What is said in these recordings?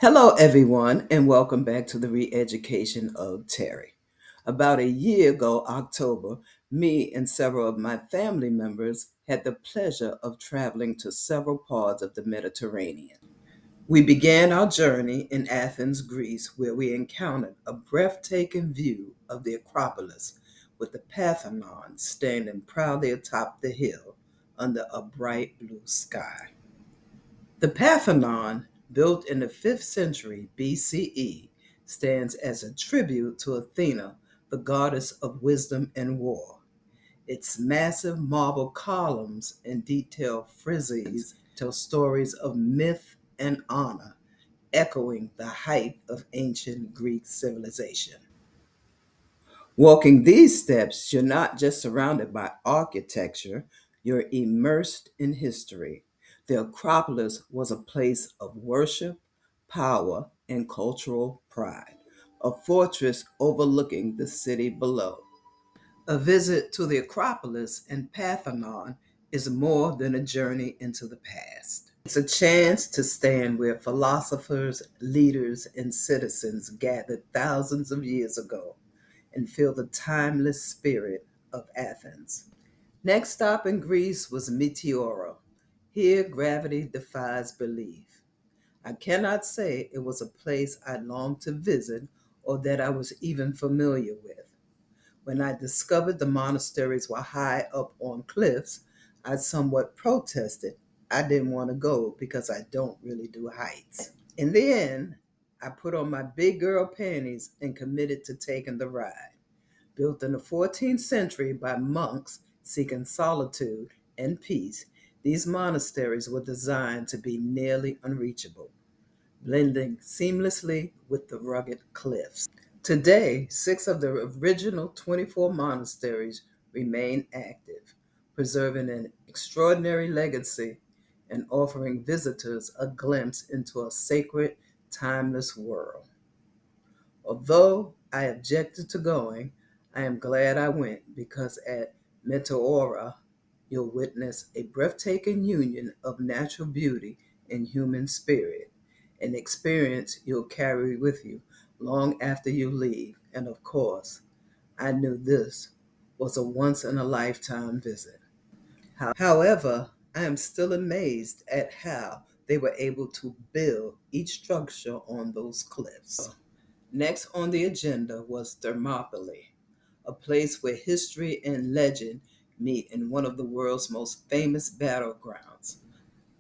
Hello, everyone, and welcome back to the Re Education of Terry. About a year ago, October, me and several of my family members had the pleasure of traveling to several parts of the Mediterranean. We began our journey in Athens, Greece, where we encountered a breathtaking view of the Acropolis with the Parthenon standing proudly atop the hill under a bright blue sky. The Parthenon, built in the 5th century BCE, stands as a tribute to Athena, the goddess of wisdom and war. Its massive marble columns and detailed friezes tell stories of myth and honor, echoing the height of ancient Greek civilization. Walking these steps, you're not just surrounded by architecture, you're immersed in history. The Acropolis was a place of worship, power, and cultural pride, a fortress overlooking the city below. A visit to the Acropolis and Parthenon is more than a journey into the past. It's a chance to stand where philosophers, leaders, and citizens gathered thousands of years ago and feel the timeless spirit of Athens. Next stop in Greece was Meteora. Here, gravity defies belief. I cannot say it was a place I longed to visit or that I was even familiar with. When I discovered the monasteries were high up on cliffs, I somewhat protested. I didn't want to go because I don't really do heights. In the end, I put on my big girl panties and committed to taking the ride. Built in the 14th century by monks seeking solitude and peace, these monasteries were designed to be nearly unreachable, blending seamlessly with the rugged cliffs. Today, 6 of the original 24 monasteries remain active, preserving an extraordinary legacy and offering visitors a glimpse into a sacred, timeless world. Although I objected to going, I am glad I went because at Meteora, you'll witness a breathtaking union of natural beauty and human spirit, an experience you'll carry with you long after you leave. And of course, I knew this was a once in a lifetime visit. However, I am still amazed at how they were able to build each structure on those cliffs. Next on the agenda was Thermopylae, a place where history and legend meet in one of the world's most famous battlegrounds.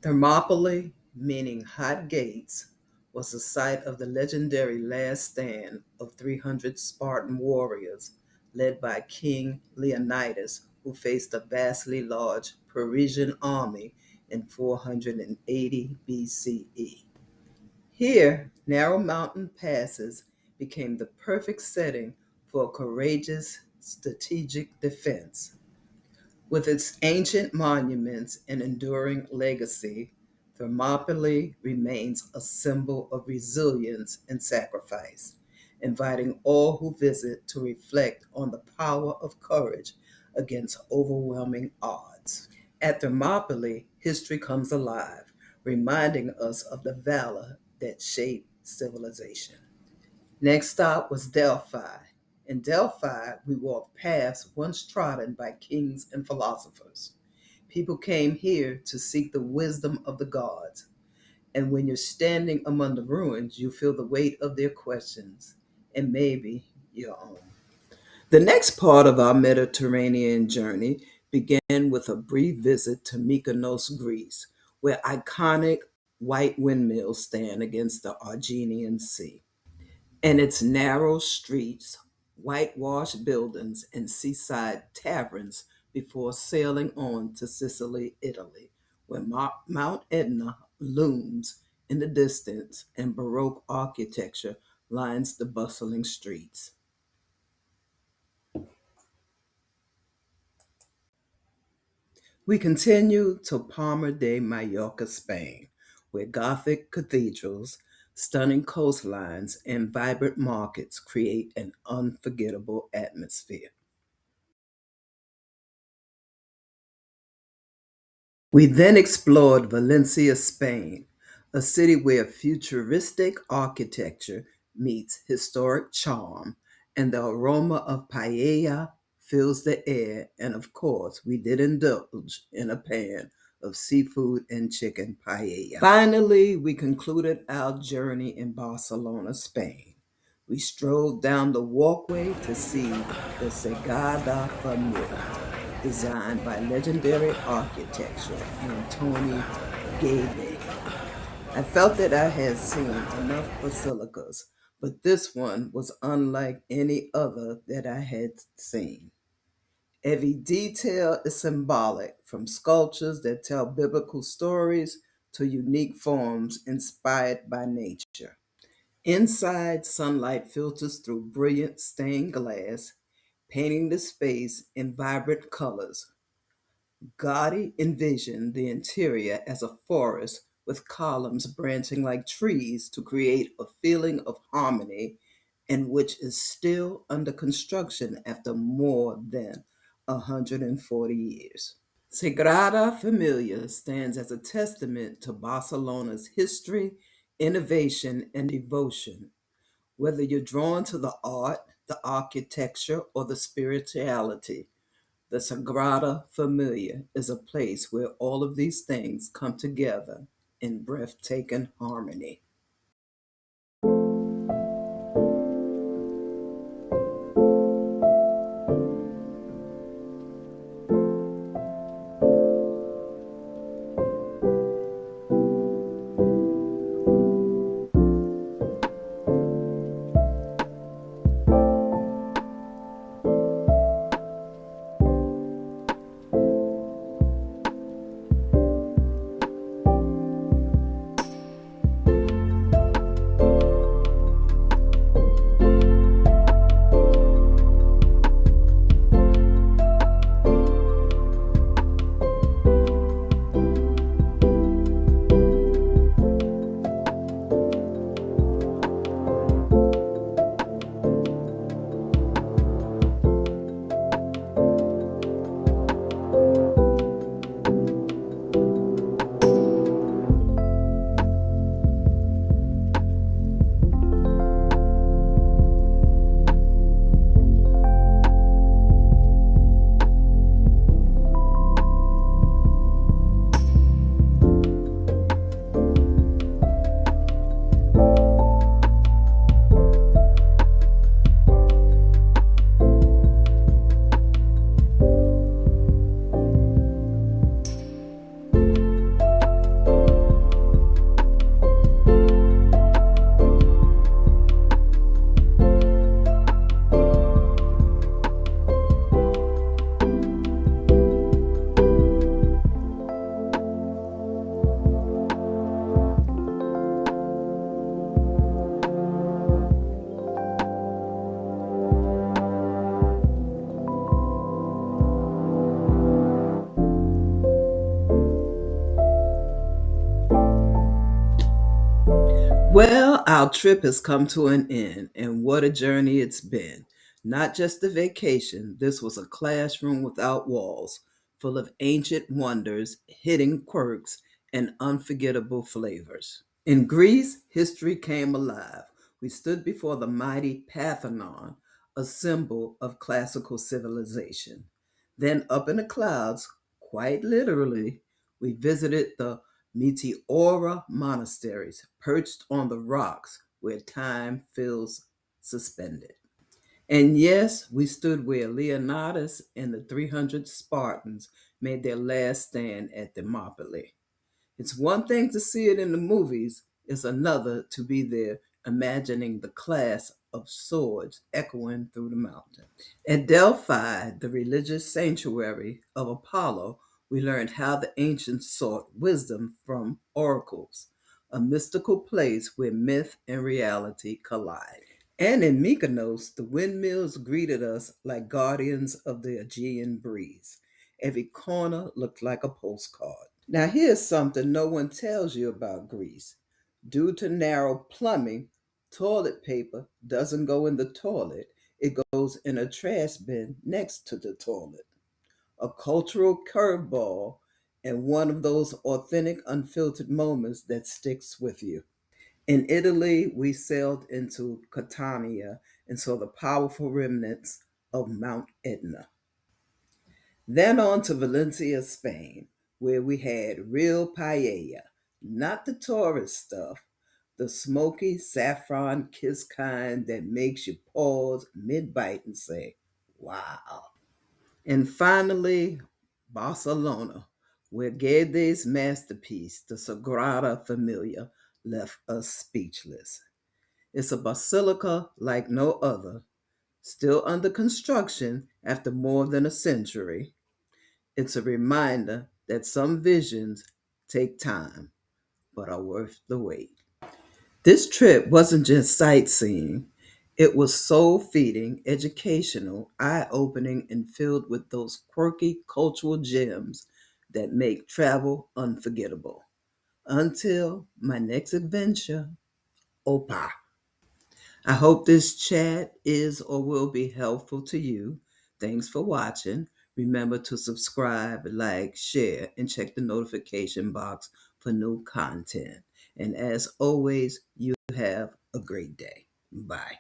Thermopylae, meaning hot gates, was the site of the legendary last stand of 300 Spartan warriors led by King Leonidas, who faced a vastly large Persian army in 480 BCE. Here, narrow mountain passes became the perfect setting for a courageous strategic defense. With its ancient monuments and enduring legacy, Thermopylae remains a symbol of resilience and sacrifice, inviting all who visit to reflect on the power of courage against overwhelming odds. At Thermopylae, history comes alive, reminding us of the valor that shaped civilization. Next stop was Delphi. In Delphi, we walked paths once trodden by kings and philosophers. People came here to seek the wisdom of the gods, and when you're standing among the ruins, you feel the weight of their questions and maybe your own. The next part of our Mediterranean journey began with a brief visit to Mykonos, Greece, where iconic white windmills stand against the Aegean Sea. And its narrow streets, whitewashed buildings, and seaside taverns before sailing on to Sicily, Italy, where Mount Etna looms in the distance and Baroque architecture lines the bustling streets. We continue to Palma de Mallorca, Spain, where Gothic cathedrals, stunning coastlines, and vibrant markets create an unforgettable atmosphere. We then explored Valencia, Spain, a city where futuristic architecture meets historic charm, and the aroma of paella fills the air. And of course, we did indulge in a pan of seafood and chicken paella. Finally, we concluded our journey in Barcelona, Spain. We strolled down the walkway to see the Sagrada Familia, designed by legendary architecture Antoni Gaudí. I felt that I had seen enough basilicas, but this one was unlike any other that I had seen. Every detail is symbolic, from sculptures that tell biblical stories to unique forms inspired by nature. Inside, sunlight filters through brilliant stained glass, painting the space in vibrant colors. Gotti envisioned the interior as a forest with columns branching like trees to create a feeling of harmony, and which is still under construction after more than 140 years. Sagrada Familia stands as a testament to Barcelona's history, innovation, and devotion. Whether you're drawn to the art, the architecture, or the spirituality, the Sagrada Familia is a place where all of these things come together in breathtaking harmony. Well, our trip has come to an end, and what a journey it's been. Not just a vacation, this was a classroom without walls, full of ancient wonders, hidden quirks, and unforgettable flavors. In Greece, history came alive. We stood before the mighty Parthenon, a symbol of classical civilization. Then, up in the clouds, quite literally, we visited the Meteora monasteries, perched on the rocks where time feels suspended. And yes, we stood where Leonidas and the 300 Spartans made their last stand at Thermopylae. It's one thing to see it in the movies, it's another to be there imagining the clash of swords echoing through the mountain. At Delphi, the religious sanctuary of Apollo, we learned how the ancients sought wisdom from oracles, a mystical place where myth and reality collide. And in Mykonos, the windmills greeted us like guardians of the Aegean breeze. Every corner looked like a postcard. Now, here's something no one tells you about Greece. Due to narrow plumbing, toilet paper doesn't go in the toilet, it goes in a trash bin next to the toilet. A cultural curveball, and one of those authentic, unfiltered moments that sticks with you. In Italy, we sailed into Catania and saw the powerful remnants of Mount Etna. Then on to Valencia, Spain, where we had real paella, not the tourist stuff, the smoky saffron kiss kind that makes you pause mid bite and say, wow. And finally, Barcelona, where Guedes' masterpiece, the Sagrada Familia, left us speechless. It's a basilica like no other, still under construction after more than a century. It's a reminder that some visions take time, but are worth the wait. This trip wasn't just sightseeing, it was soul feeding, educational, eye opening, and filled with those quirky cultural gems that make travel unforgettable. Until my next adventure, Opa. I hope this chat is or will be helpful to you. Thanks for watching. Remember to subscribe, like, share, and check the notification box for new content. And as always, you have a great day. Bye.